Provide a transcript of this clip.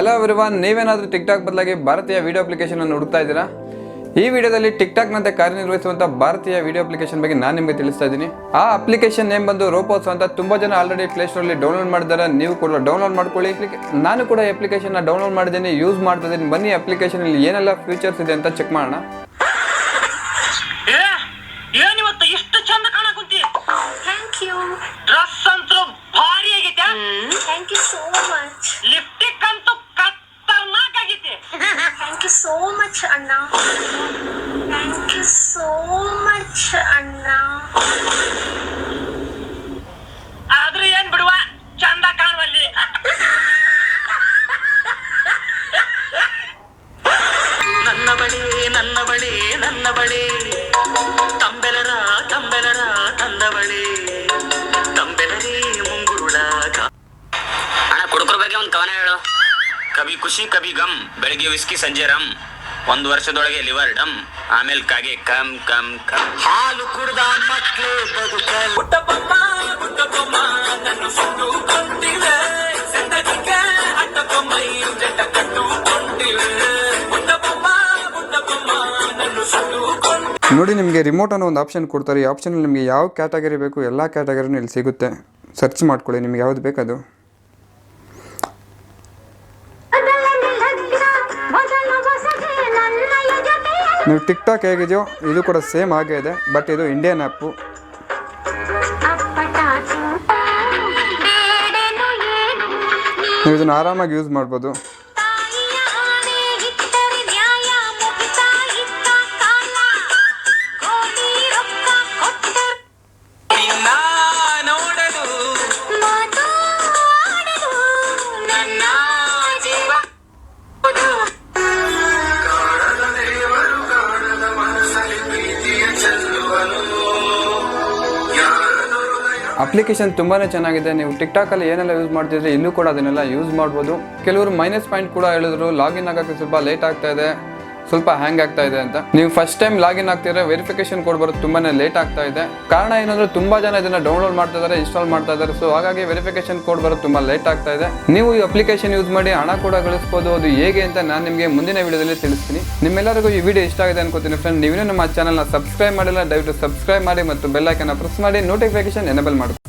Hello everyone, ನೀವೇನಾದರೂ TikTok ಬದಲಾಗಿ ಭಾರತೀಯ ವಿಡಿಯೋ ಅಪ್ಲಿಕೇಶನ್ ಅನ್ನು ಹುಡುಕ್ತಾ ಇದ್ದೀರಾ? ಈ ವಿಡಿಯೋದಲ್ಲಿ ಟಿಕ್ಟಾಕ್ನಂತೆ ಕಾರ್ಯನಿರ್ವಹಿಸುವಂಥ ಭಾರತೀಯ ವಿಡಿಯೋ ಅಪ್ಲಿಕೇಶನ್ ಬಗ್ಗೆ ನಾನು ನಿಮಗೆ ತಿಳಿಸ್ತಾ ಇದ್ದೀನಿ. ಆ ಅಪ್ಲಿಕೇಶನ್ ನೇಮ್ ಬಂದು ರೋಬೋಟ್ಸ್ ಅಂತ. ತುಂಬ ಜನ ಆಲ್ರೆಡಿ ಪ್ಲೇಸ್ಟೋರಲ್ಲಿ ಡೌನ್ಲೋಡ್ ಮಾಡಿದ್ದಾರೆ. ನೀವು ಕೂಡ ಡೌನ್ಲೋಡ್ ಮಾಡ್ಕೊಳ್ಳಿ. ನಾನು ಕೂಡ ಈ ಅಪ್ಲಿಕೇಶನ್ನ ಡೌನ್ಲೋಡ್ ಮಾಡಿದ್ದೀನಿ, ಯೂಸ್ ಮಾಡ್ತಾ ಇದ್ದೀನಿ. ಬನ್ನಿ ಅಪ್ಲಿಕೇಶನಲ್ಲಿ ಏನೆಲ್ಲ ಫೀಚರ್ಸ್ ಇದೆ ಅಂತ ಚೆಕ್ ಮಾಡೋಣ. ಎಷ್ಟು ಚಂದ ಕಾಣಕುಂತಿ. Thank you. ಡ್ರೆಸ್ ಅಂತೂ ಭಾರಿ ಆಗೈತೆ. Thank you so much. Lipstick ಅಂತೂ ಖತರ್ನಾಕ್ ಆಗೈತೆ. ಥ್ಯಾಂಕ್ ಯು ಸೋ ಮಚ್ ಅಣ್ಣ. ಥ್ಯಾಂಕ್ ಯು ಸೋ ಮಚ್ ಅಣ್ಣ. ಆದ್ರೂ ಏನ್ ಬಿಡುವ, ಚಂದ ಕಾಣುವಲ್ಲಿ. ನನ್ನ ಬಳಿ ನನ್ನ ಬಳಿ ನನ್ನ ಬಳಿ ತಂಬೆಲರ ತಂಬೆಲರ ತಂದ ಬಳಿ ತಂಬೆಲರಿ ಮುಂಗುರುಳ. ಅಣ್ಣ ಕುಡುಕರ ಬಗ್ಗೆ ಒಂದು ಕವನ ಹೇಳು. ಕವಿ ಖುಷಿ ಕವಿ ಗಮ್, ಬೆಳಿಗ್ಗೆ ವಿಸ್ಕಿ ಸಂಜೆ ರಮ್, 1 ವರ್ಷದೊಳಗೆ ಲಿವರ್ ಡಮ್, ಆಮೇಲೆ ಕಾಗೆ ಕಮ್ ಕಮ್ ಕಮ್. ಹಾಲು ಕುಡ್ದ ಮಕ್ಕಳು ಬದುಕಲ್. ಪುಟ್ಟಪ್ಪಮ್ಮ ಪುಟ್ಟಪ್ಪಮ್ಮ ನನ್ನ ಸುಟ್ಟು ಕೊಂಟಿವೆ, ಸೆಂದಕ್ಕೆ ಅಟ್ಟಕೊಮ್ಮೈ ಜಟ ಕಟ್ಟುಕೊಂಡಿವೆ. ಪುಟ್ಟಪ್ಪಮ್ಮ ಪುಟ್ಟಪ್ಪಮ್ಮ ನನ್ನ ಸುಟ್ಟು ಕೊಂಡಿ. ನೋಡಿ, ನಿಮಗೆ ರಿಮೋಟ್ ಅನ್ನೋ ಒಂದು ಆಪ್ಷನ್ ಕೊಡ್ತಾರೆ. ಈ ಆಪ್ಷನಲ್ಲಿ ನಿಮಗೆ ಯಾವ ಕ್ಯಾಟಗರಿ ಬೇಕು ಎಲ್ಲ ಕ್ಯಾಟಗರಿನೂ ಇಲ್ಲಿ ಸಿಗುತ್ತೆ. ಸರ್ಚ್ ಮಾಡ್ಕೊಳ್ಳಿ, ನಿಮ್ಗೆ ಯಾವ್ದು ಬೇಕದು. ನೀವು ಟಿಕ್ಟಾಕ್ ಹೇಗಿದೆಯೋ ಇದು ಕೂಡ ಸೇಮ್ ಆಗೇ ಇದೆ, ಬಟ್ ಇದು ಇಂಡಿಯನ್ ಆ್ಯಪು. ನೀವು ಇದನ್ನು ಆರಾಮಾಗಿ ಯೂಸ್ ಮಾಡ್ಬೋದು. ಅಪ್ಲಿಕೇಶನ್ ತುಂಬಾ ಚೆನ್ನಾಗಿದೆ. ನೀವು ಟಿಕ್ಟಾಕಲ್ಲಿ ಏನೆಲ್ಲ ಯೂಸ್ ಮಾಡ್ತಿದ್ರೆ ಇಲ್ಲೂ ಕೂಡ ಅದನ್ನೆಲ್ಲ ಯೂಸ್ ಮಾಡ್ಬೋದು. ಕೆಲವರು ಮೈನಸ್ ಪಾಯಿಂಟ್ ಕೂಡ ಹೇಳಿದ್ರು, ಲಾಗಿನ್ ಆಗೋಕ್ಕೆ ಸ್ವಲ್ಪ ಲೇಟ್ ಆಗ್ತಾ ಇದೆ, ಸ್ವಲ್ಪ ಹ್ಯಾಂಗ್ ಆಗ್ತಾ ಇದೆ ಅಂತ. ನೀವು ಫಸ್ಟ್ ಟೈಮ್ ಲಾಗಿನ್ ಆಗ್ತಿದ್ರೆ ವೆರಿಫಿಕೇಶನ್ ಕೋಡ್ ಬರೋದು ತುಂಬಾ ಲೇಟ್ ಆಗ್ತಾ ಇದೆ. ಕಾರಣ ಏನಂದ್ರೆ ತುಂಬಾ ಜನ ಇದನ್ನ ಡೌನ್ಲೋಡ್ ಮಾಡ್ತಾ ಇದ್ದಾರೆ, ಇನ್ಸ್ಟಾಲ್ ಮಾಡ್ತಾ ಇದ್ದಾರೆ. ಸೊ ಹಾಗಾಗಿ ವೆರಿಫಿಕೇಶನ್ ಕೋಡ್ ಬರೋದು ತುಂಬಾ ಲೇಟ್ ಆಗ್ತಾ ಇದೆ. ನೀವು ಈ ಅಪ್ಲಿಕೇಶನ್ ಯೂಸ್ ಮಾಡಿ ಹಣ ಕೂಡ ಗಳಿಸಬಹುದು. ಅದು ಹೇಗೆ ಅಂತ ನಾನು ನಿಮಗೆ ಮುಂದಿನ ವಿಡಿಯೋದಲ್ಲಿ ತಿಳಿಸ್ತೀನಿ. ನಿಮ್ಮೆಲ್ಲರಿಗೂ ಈ ವಿಡಿಯೋ ಇಷ್ಟ ಆಗಿದೆ ಅನ್ಕೋತೀನಿ ಫ್ರೆಂಡ್. ನೀವೇನು ನಮ್ಮ ಚಾನಲ್ನ ಸಬ್ಸ್ಕ್ರೈಬ್ ಮಾಡಿಲ್ಲ, ದಯವಿಟ್ಟು ಸಬ್ಸ್ಕ್ರೈಬ್ ಮಾಡಿ ಮತ್ತು ಬೆಲ್ ಐಕನ್ ಪ್ರೆಸ್ ಮಾಡಿ ನೋಟಿಫಿಕೇಶನ್ ಎನೇಬಲ್ ಮಾಡಿ.